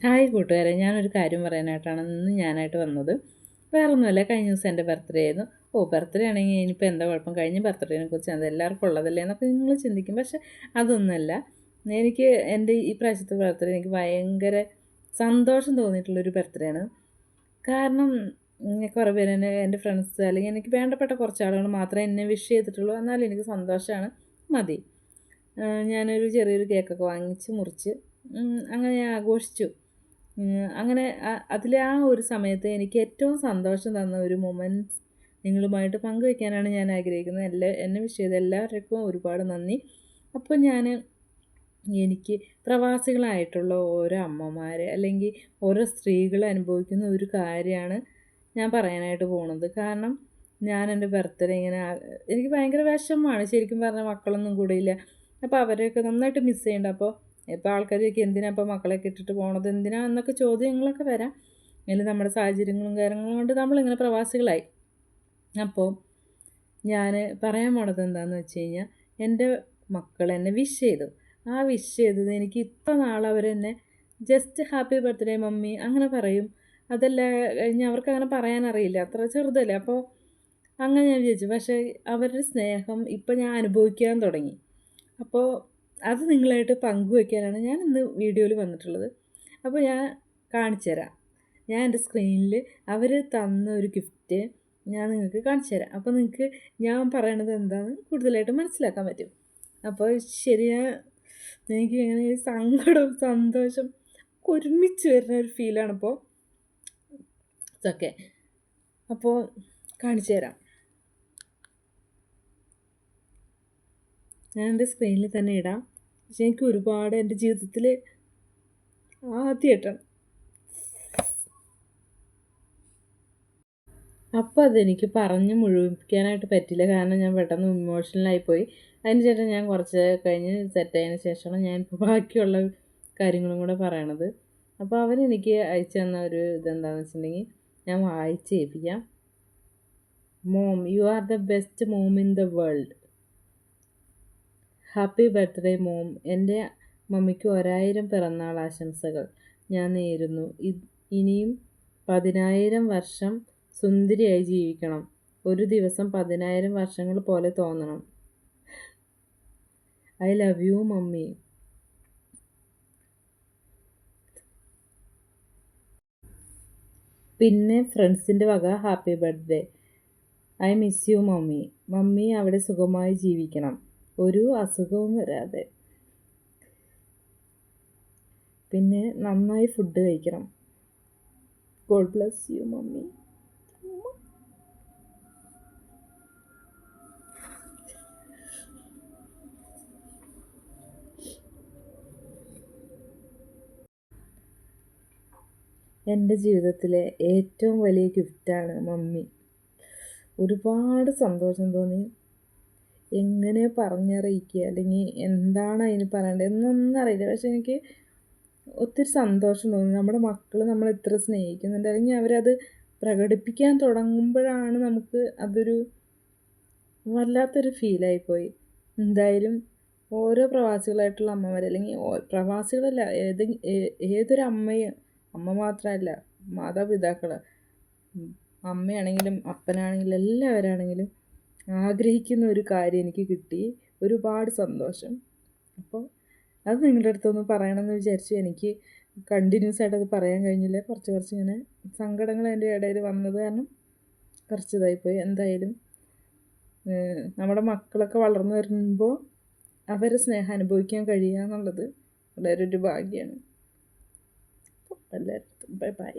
Hi കൂട്ടുകാരെ, ഞാനൊരു കാര്യം പറയാനായിട്ടാണ് ഇന്ന് ഞാനായിട്ട് വന്നത്. വേറൊന്നുമല്ല, കഴിഞ്ഞ ദിവസം എൻ്റെ ബർത്ത്ഡേ ആയിരുന്നു. ബർത്ത്ഡേ ആണെങ്കിൽ ഇനിയിപ്പോൾ എന്താ കുഴപ്പം, കഴിഞ്ഞ ബർത്ത്ഡേനെ കുറിച്ച് അത് എല്ലാവർക്കും ഉള്ളതല്ലേ എന്നൊക്കെ നിങ്ങൾ ചിന്തിക്കും. പക്ഷെ അതൊന്നുമല്ല. എനിക്ക് എൻ്റെ ഈ പ്രാവശ്യത്തെ ബർത്ത്ഡേ എനിക്ക് ഭയങ്കര സന്തോഷം തോന്നിയിട്ടുള്ളൊരു ബർത്ത്ഡേ ആണ്. കാരണം കുറേ പേര് എൻ്റെ ഫ്രണ്ട്സ് അല്ലെങ്കിൽ എനിക്ക് വേണ്ടപ്പെട്ട കുറച്ച് ആളുകൾ മാത്രമേ എന്നെ വിഷ് ചെയ്തിട്ടുള്ളൂ. എന്നാലും എനിക്ക് സന്തോഷമാണ്, മതി. ഞാനൊരു ചെറിയൊരു കേക്കൊക്കെ വാങ്ങിച്ച് മുറിച്ച് അങ്ങനെ ഞാൻ ആഘോഷിച്ചു. അങ്ങനെ അതിലെ ആ ഒരു സമയത്ത് എനിക്ക് ഏറ്റവും സന്തോഷം തന്ന ഒരു മൊമെൻറ്റ്സ് നിങ്ങളുമായിട്ട് പങ്കുവയ്ക്കാനാണ് ഞാൻ ആഗ്രഹിക്കുന്നത്. എന്നെ വിഷ് ചെയ്ത എല്ലാവർക്കും ഒരുപാട് നന്ദി. അപ്പോൾ എനിക്ക് പ്രവാസികളായിട്ടുള്ള ഓരോ അമ്മമാർ അല്ലെങ്കിൽ ഓരോ സ്ത്രീകൾ അനുഭവിക്കുന്ന ഒരു കാര്യമാണ് ഞാൻ പറയാനായിട്ട് പോകുന്നത്. കാരണം ഞാൻ എൻ്റെ ബർത്ത്ഡേ എനിക്ക് ഭയങ്കര വിഷമമാണ് ശരിക്കും പറഞ്ഞാൽ. മക്കളൊന്നും കൂടെ ഇല്ല. അപ്പോൾ അവരെയൊക്കെ നന്നായിട്ട് മിസ് ചെയ്യുന്നുണ്ട്. അപ്പോൾ ഇപ്പോൾ ആൾക്കാരൊക്കെ എന്തിനാ ഇപ്പോൾ മക്കളെയൊക്കെ ഇട്ടിട്ട് പോകണത്, എന്തിനാ എന്നൊക്കെ ചോദ്യങ്ങളൊക്കെ വരാം. അല്ലെങ്കിൽ നമ്മുടെ സാഹചര്യങ്ങളും കാര്യങ്ങളും കൊണ്ട് നമ്മളിങ്ങനെ പ്രവാസികളായി. അപ്പോൾ ഞാൻ പറയാൻ പോണത് എന്താണെന്ന് വെച്ച് കഴിഞ്ഞാൽ, എൻ്റെ മക്കൾ എന്നെ വിഷ് ചെയ്തു. ആ വിഷ് ചെയ്തത് എനിക്ക് ഇത്ര നാളവരെന്നെ ജസ്റ്റ് ഹാപ്പി ബർത്ത്ഡേ മമ്മി അങ്ങനെ പറയും. അതല്ല കഴിഞ്ഞ് അവർക്കങ്ങനെ പറയാനറിയില്ല, അത്ര ചെറുതല്ലേ. അപ്പോൾ അങ്ങനെ ഞാൻ വിചാരിച്ചു. പക്ഷേ അവരുടെ സ്നേഹം ഇപ്പം ഞാൻ അനുഭവിക്കാൻ തുടങ്ങി. അപ്പോൾ അത് നിങ്ങളായിട്ട് പങ്കുവയ്ക്കാനാണ് ഞാൻ ഇന്ന് വീഡിയോയിൽ വന്നിട്ടുള്ളത്. അപ്പോൾ ഞാൻ കാണിച്ചു തരാം. ഞാൻ എൻ്റെ സ്ക്രീനിൽ അവർ തന്ന ഒരു ഗിഫ്റ്റ് ഞാൻ നിങ്ങൾക്ക് കാണിച്ചു തരാം. അപ്പോൾ നിങ്ങൾക്ക് ഞാൻ പറയണത് എന്താണെന്ന് കൂടുതലായിട്ട് മനസ്സിലാക്കാൻ പറ്റും. അപ്പോൾ എനിക്ക് ഇങ്ങനെ സങ്കടവും സന്തോഷം ഒരുമിച്ച് വരുന്ന ഒരു ഫീലാണിപ്പോൾ ഇതൊക്കെ. അപ്പോൾ കാണിച്ചു തരാം. ഞാൻ എൻ്റെ സ്ക്രീനിൽ തന്നെ ഇടാം. പക്ഷേ എനിക്ക് ഒരുപാട് എൻ്റെ ജീവിതത്തിൽ ആദ്യമായിട്ടാണ്. അപ്പോൾ അതെനിക്ക് പറഞ്ഞ് മുഴുവിപ്പിക്കാനായിട്ട് പറ്റില്ല. കാരണം ഞാൻ പെട്ടെന്ന് ഇമോഷണലായിപ്പോയി. അതിന് ശേഷം ഞാൻ കുറച്ച് കഴിഞ്ഞ് സെറ്റായതിന് ശേഷമാണ് ഞാനിപ്പോൾ ബാക്കിയുള്ള കാര്യങ്ങളും കൂടെ പറയണത്. അപ്പോൾ അവരെനിക്ക് അയച്ചു തന്ന ഒരു ഇതെന്താണെന്ന് വെച്ചിട്ടുണ്ടെങ്കിൽ ഞാൻ വായിച്ച് കേൾപ്പിക്കാം. Mom, you are the best mom in the world. Happy birthday mom. എൻ്റെ മമ്മിക്ക് 1000 പിറന്നാൾ ആശംസകൾ ഞാൻ നേരുന്നു. ഇനിയും 10,000 വർഷം സുന്ദരിയായി ജീവിക്കണം. ഒരു ദിവസം 10,000 വർഷങ്ങൾ പോലെ തോന്നണം. I love you mummy. പിന്നെ ഫ്രണ്ട്സിൻ്റെ വക happy birthday. I miss you mummy. Mummy അവിടെ സുഖമായി ജീവിക്കണം, ഒരു അസുഖവും വരാതെ. പിന്നെ നന്നായി ഫുഡ് കഴിക്കണം. God bless you mummy. എൻ്റെ ജീവിതത്തിലെ ഏറ്റവും വലിയ ഗിഫ്റ്റാണ് മമ്മി. ഒരുപാട് സന്തോഷം തോന്നി. എങ്ങനെ പറഞ്ഞറിയിക്കുക അല്ലെങ്കിൽ എന്താണ് അതിന് പറയേണ്ടത് എന്നൊന്നും അറിയില്ല. പക്ഷെ എനിക്ക് ഒത്തിരി സന്തോഷം തോന്നി. നമ്മുടെ മക്കൾ നമ്മളെത്ര സ്നേഹിക്കുന്നുണ്ട്, അല്ലെങ്കിൽ അവരത് പ്രകടിപ്പിക്കാൻ തുടങ്ങുമ്പോഴാണ് നമുക്ക് അതൊരു വല്ലാത്തൊരു ഫീലായിപ്പോയി. എന്തായാലും ഓരോ പ്രവാസികളായിട്ടുള്ള അമ്മമാർ, അല്ലെങ്കിൽ പ്രവാസികളല്ല, ഏതൊരു അമ്മ മാത്രമല്ല, മാതാപിതാക്കൾ, അമ്മയാണെങ്കിലും അപ്പനാണെങ്കിലും എല്ലാവരാണെങ്കിലും ആഗ്രഹിക്കുന്ന ഒരു കാര്യം എനിക്ക് കിട്ടി. ഒരുപാട് സന്തോഷം. അപ്പോൾ അത് നിങ്ങളുടെ അടുത്തൊന്ന് പറയണമെന്ന് വിചാരിച്ചു. എനിക്ക് കണ്ടിന്യൂസ് ആയിട്ട് അത് പറയാൻ കഴിഞ്ഞില്ല. കുറച്ച് ഇങ്ങനെ സങ്കടങ്ങൾ എൻ്റെ ഇടയിൽ വന്നത് കാരണം കുറച്ച് ഇതായിപ്പോയി. എന്തായാലും നമ്മുടെ മക്കളൊക്കെ വളർന്നു വരുമ്പോൾ അവരെ സ്നേഹം അനുഭവിക്കാൻ കഴിയുക എന്നുള്ളത് വളരെ ഒരു ഭാഗ്യമാണ്. അപ്പോൾ എല്ലാവരും ബൈ ബൈ.